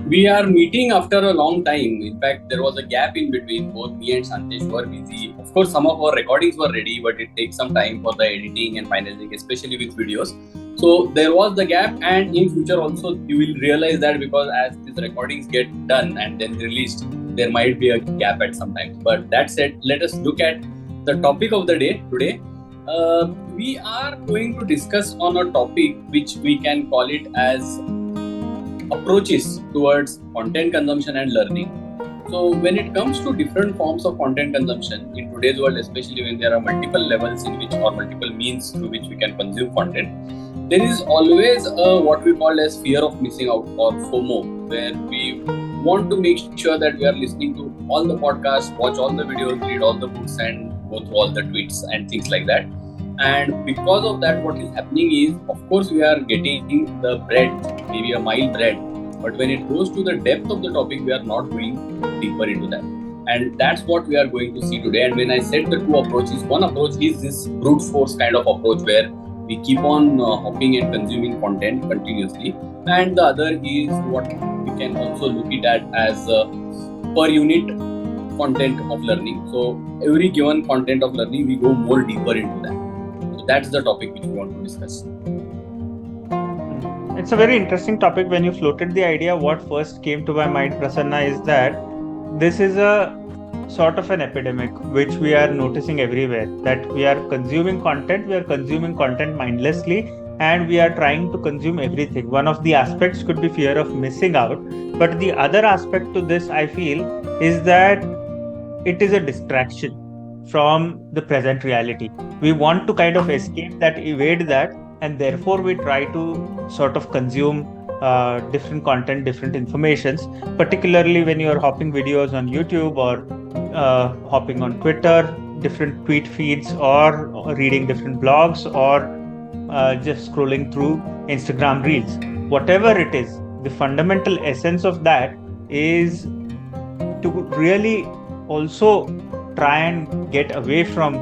We are meeting after a long time. In fact, there was a gap in between. Both me and Sandesh were busy. Of course, some of our recordings were ready, but it takes some time for the editing and finalizing, especially with videos. So there was the gap, and in future also you will realize that, because as these recordings get done and then released, there might be a gap at some time. But that said, let us look at the topic of the day today. We are going to discuss on a topic which we can call it as approaches towards content consumption and learning. So when it comes to different forms of content consumption in today's world, especially when there are multiple levels in which, or multiple means through which we can consume content, there is always what we call as fear of missing out, or FOMO, where we want to make sure that we are listening to all the podcasts, watch all the videos, read all the books, and go through all the tweets and things like that. And because of that, what is happening is, of course, we are getting the breadth, maybe a mile breadth, but when it goes to the depth of the topic, we are not going deeper into that. And that's what we are going to see today. And when I said the two approaches, one approach is this brute force kind of approach where we keep on hopping and consuming content continuously, and the other is what we can also look it at as per unit content of learning. So every given content of learning, we go more deeper into that. So that's the topic which we want to discuss. It's a very interesting topic. When you floated the idea, what first came to my mind, Prasanna, is that this is a sort of an epidemic which we are noticing everywhere, that we are consuming content mindlessly, and we are trying to consume everything. One of the aspects could be fear of missing out, but the other aspect to this, I feel, is that it is a distraction from the present reality. We want to kind of escape that, evade that, and therefore we try to sort of consume different content, different informations, particularly when you're hopping videos on YouTube, or hopping on Twitter, different tweet feeds, or reading different blogs, or just scrolling through Instagram reels. Whatever it is, the fundamental essence of that is to really also try and get away from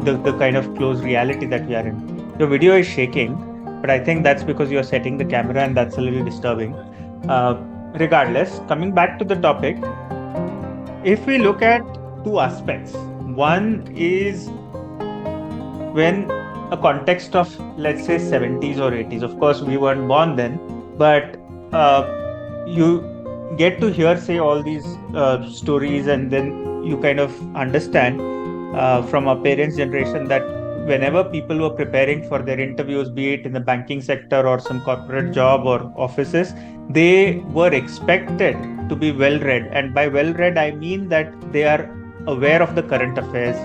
the kind of close reality that we are in. Your video is shaking, but I think that's because you're setting the camera, and that's a little disturbing. Uh, Regardless, coming back to the topic, if we look at two aspects, one is when a context of, let's say, 70s or 80s. Of course, we weren't born then, but you get to hear, say, all these stories, and then you kind of understand from our parents' generation that whenever people were preparing for their interviews, be it in the banking sector or some corporate job or offices, they were expected to be well read. And by well read, I mean that they are aware of the current affairs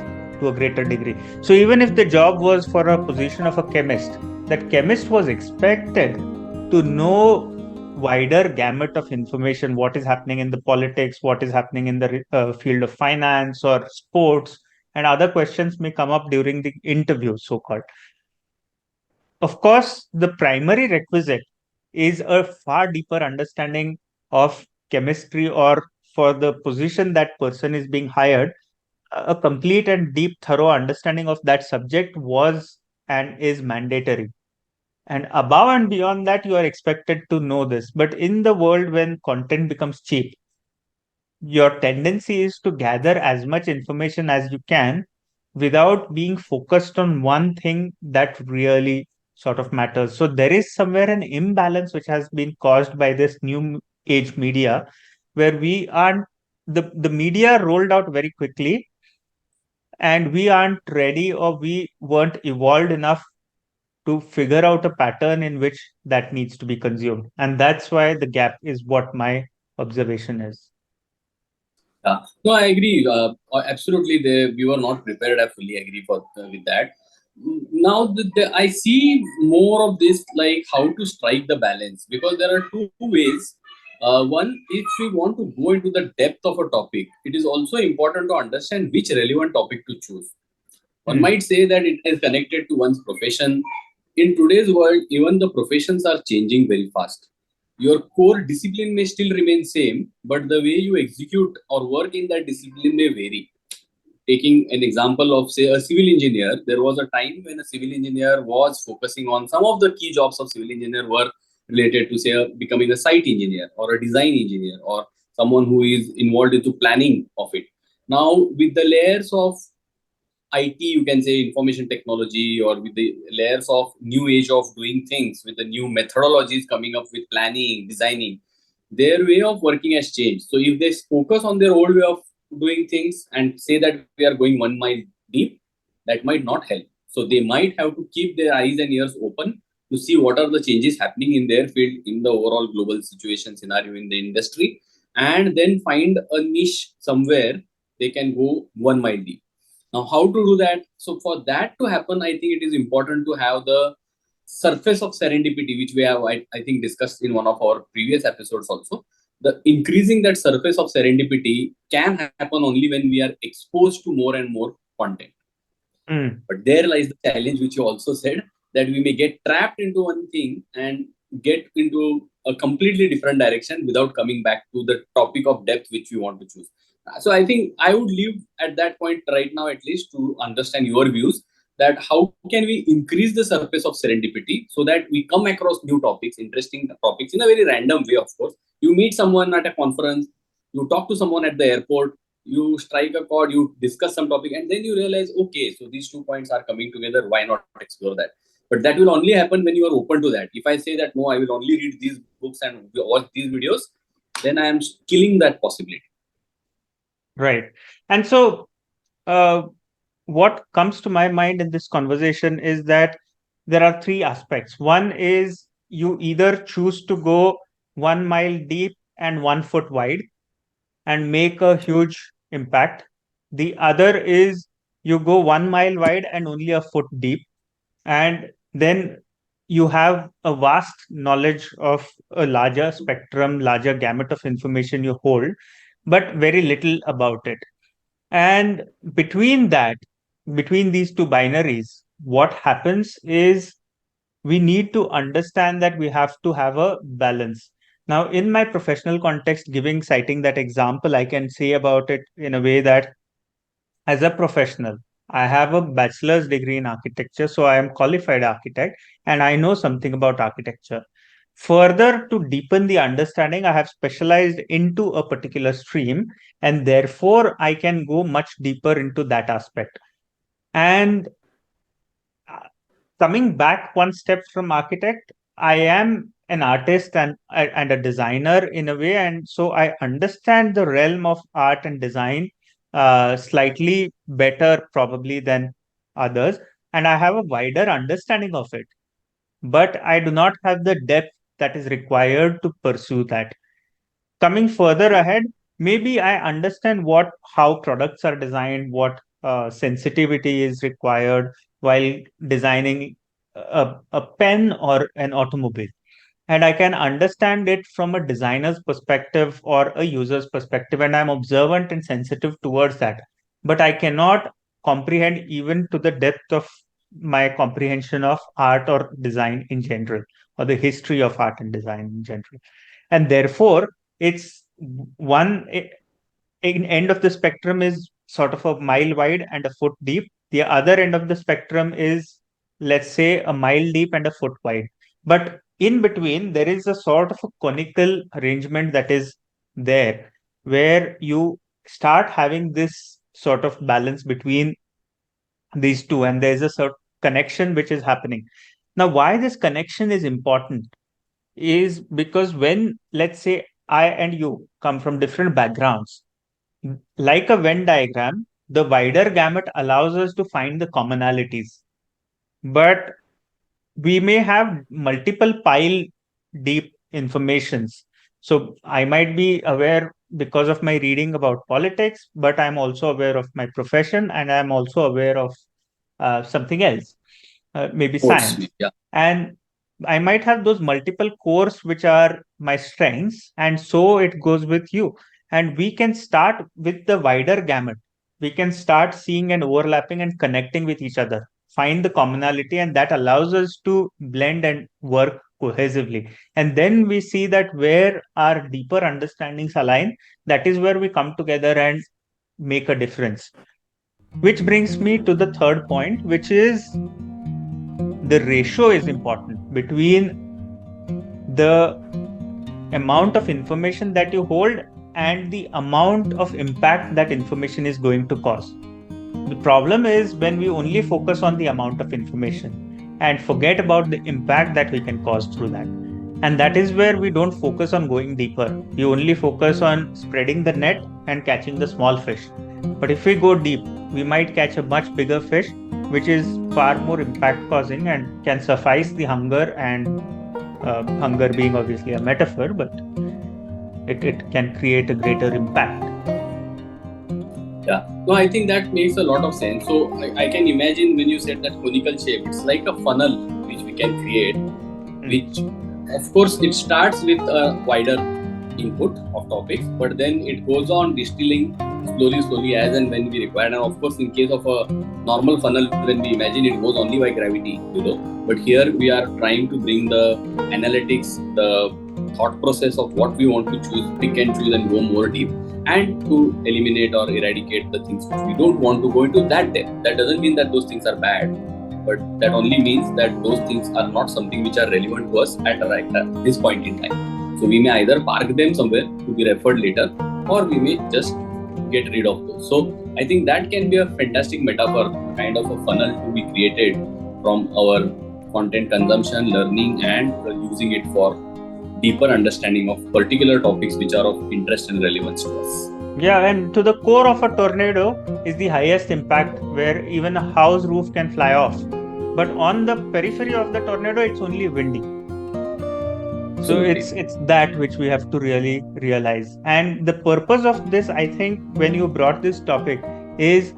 to a greater degree. So even if the job was for a position of a chemist, that chemist was expected to know wider gamut of information, what is happening in the politics, what is happening in the field of finance or sports, and other questions may come up during the interview, so called. Of course, the primary requisite is a far deeper understanding of chemistry, or for the position that person is being hired, a complete and deep, thorough understanding of that subject was and is mandatory. And above and beyond that, you are expected to know this. But in the world when content becomes cheap, your tendency is to gather as much information as you can without being focused on one thing that really sort of matters. So there is somewhere an imbalance which has been caused by this new age media, where we aren't, the media rolled out very quickly, and we aren't ready, or we weren't evolved enough to figure out a pattern in which that needs to be consumed. And that's why the gap is what my observation is. Yeah. No, I agree. Absolutely, we were not prepared. I fully agree with that. Now, I see more of this, like how to strike the balance, because there are two ways. One, if we want to go into the depth of a topic, it is also important to understand which relevant topic to choose. One might say that it is connected to one's profession. In today's world, even the professions are changing very fast. Your core discipline may still remain same, but the way you execute or work in that discipline may vary. Taking an example of, say, a civil engineer, there was a time when a civil engineer was focusing on some of the key jobs of civil engineer were related to say becoming a site engineer or a design engineer or someone who is involved into planning of it. Now with the layers of IT, you can say information technology, or with the layers of new age of doing things, with the new methodologies coming up with planning, designing, their way of working has changed. So if they focus on their old way of doing things and say that we are going 1 mile deep, that might not help. So they might have to keep their eyes and ears open to see what are the changes happening in their field, in the overall global situation scenario in the industry, and then find a niche somewhere they can go 1 mile deep. Now, how to do that? So, for that to happen, I think it is important to have the surface of serendipity, which we have, I think, discussed in one of our previous episodes also. The increasing that surface of serendipity can happen only when we are exposed to more and more content. Mm. But there lies the challenge, which you also said, that we may get trapped into one thing and get into a completely different direction without coming back to the topic of depth which we want to choose. So I think I would leave at that point right now, at least, to understand your views, that how can we increase the surface of serendipity so that we come across new topics, interesting topics, in a very random way. Of course, you meet someone at a conference, you talk to someone at the airport, you strike a chord, you discuss some topic, and then you realize, okay, so these 2 points are coming together. Why not explore that? But that will only happen when you are open to that. If I say that no, I will only read these books and watch these videos, then I am killing that possibility. Right. And so, uh, what comes to my mind in this conversation is that there are three aspects. One is you either choose to go 1 mile deep and 1 foot wide and make a huge impact. The other is you go 1 mile wide and only a foot deep, and then you have a vast knowledge of a larger spectrum, larger gamut of information you hold, but very little about it. And between that, between these two binaries, what happens is we need to understand that we have to have a balance. Now, in my professional context, citing that example, I can say about it in a way that as a professional, I have a bachelor's degree in architecture, so I am qualified architect and I know something about architecture. Further, to deepen the understanding, I have specialized into a particular stream, and therefore I can go much deeper into that aspect. And uh, coming back one step from architect, I am an artist and a designer in a way, and so I understand the realm of art and design slightly better probably than others, and I have a wider understanding of it. But I do not have the depth that is required to pursue that. Coming further ahead, maybe I understand what how products are designed, what sensitivity is required while designing a pen or an automobile, and I can understand it from a designer's perspective or a user's perspective, and I'm observant and sensitive towards that. But I cannot comprehend even to the depth of my comprehension of art or design in general, or the history of art and design in general. And therefore, it's one end of the spectrum is sort of a mile wide and a foot deep. The other end of the spectrum is, let's say, a mile deep and a foot wide. But in between, there is a sort of a conical arrangement that is there where you start having this sort of balance between these two, and there's a sort of connection which is happening. Now, why this connection is important is because when, let's say, I and you come from different backgrounds, like a Venn diagram, the wider gamut allows us to find the commonalities. But we may have multiple pile deep informations. So I might be aware because of my reading about politics, but I'm also aware of my profession and I'm also aware of something else, maybe Sports, science. yeah. And I might have those multiple cores which are my strengths, and so it goes with you. And we can start with the wider gamut. We can start seeing and overlapping and connecting with each other, find the commonality, and that allows us to blend and work cohesively. And then we see that where our deeper understandings align, that is where we come together and make a difference. Which brings me to the third point, which is the ratio is important between the amount of information that you hold and the amount of impact that information is going to cause. The problem is when we only focus on the amount of information and forget about the impact that we can cause through that. And that is where we don't focus on going deeper. We only focus on spreading the net and catching the small fish. But if we go deep, we might catch a much bigger fish, which is far more impact causing and can suffice the hunger, and hunger being obviously a metaphor, but it can create a greater impact. Yeah, no, I think that makes a lot of sense. So I can imagine when you said that conical shape, it's like a funnel which we can create, which of course it starts with a wider input of topics, but then it goes on distilling slowly as and when we require. And of course, in case of a normal funnel, when we imagine it goes only by gravity, but here we are trying to bring the analytics, the thought process of what we want to choose, pick and choose and go more deep, and to eliminate or eradicate the things which we don't want to go into that depth. That doesn't mean that those things are bad, but that only means that those things are not something which are relevant to us at this point in time. So we may either park them somewhere to be referred later, or we may just get rid of those. So I think that can be a fantastic metaphor, kind of a funnel to be created from our content consumption, learning, and using it for deeper understanding of particular topics which are of interest and relevance to us. Yeah, and to the core of a tornado is the highest impact, where even a house roof can fly off. But on the periphery of the tornado, it's only windy. So it's that which we have to really realize. And the purpose of this, I think, when you brought this topic, is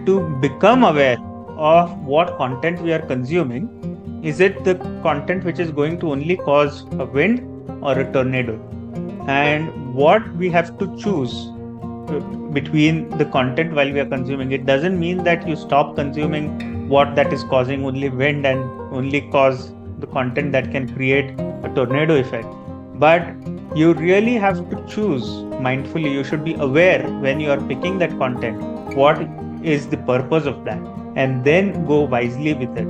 to become aware of what content we are consuming. Is it the content which is going to only cause a wind or a tornado? And what we have to choose between the content while we are consuming. It doesn't mean that you stop consuming what that is causing only wind and only cause the content that can create a tornado effect. But you really have to choose mindfully. You should be aware when you are picking that content, what is the purpose of that, and then go wisely with it.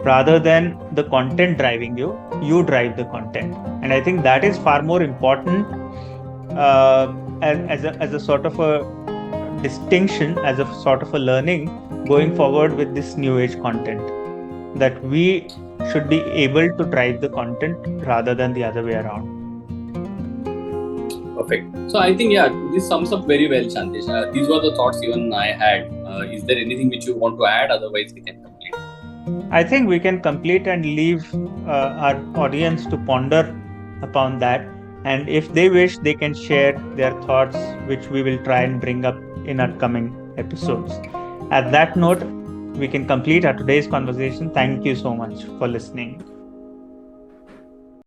Rather than the content driving you, you drive the content. And I think that is far more important as a sort of a distinction, as a sort of a learning going forward with this new age content, that we should be able to drive the content rather than the other way around. Perfect. So I think, this sums up very well, Shantesh. These were the thoughts even I had. Is there anything which you want to add? Otherwise, we can complete. I think we can complete and leave our audience to ponder upon that. And if they wish, they can share their thoughts, which we will try and bring up in upcoming episodes. At that note, we can complete our today's conversation. Thank you so much for listening.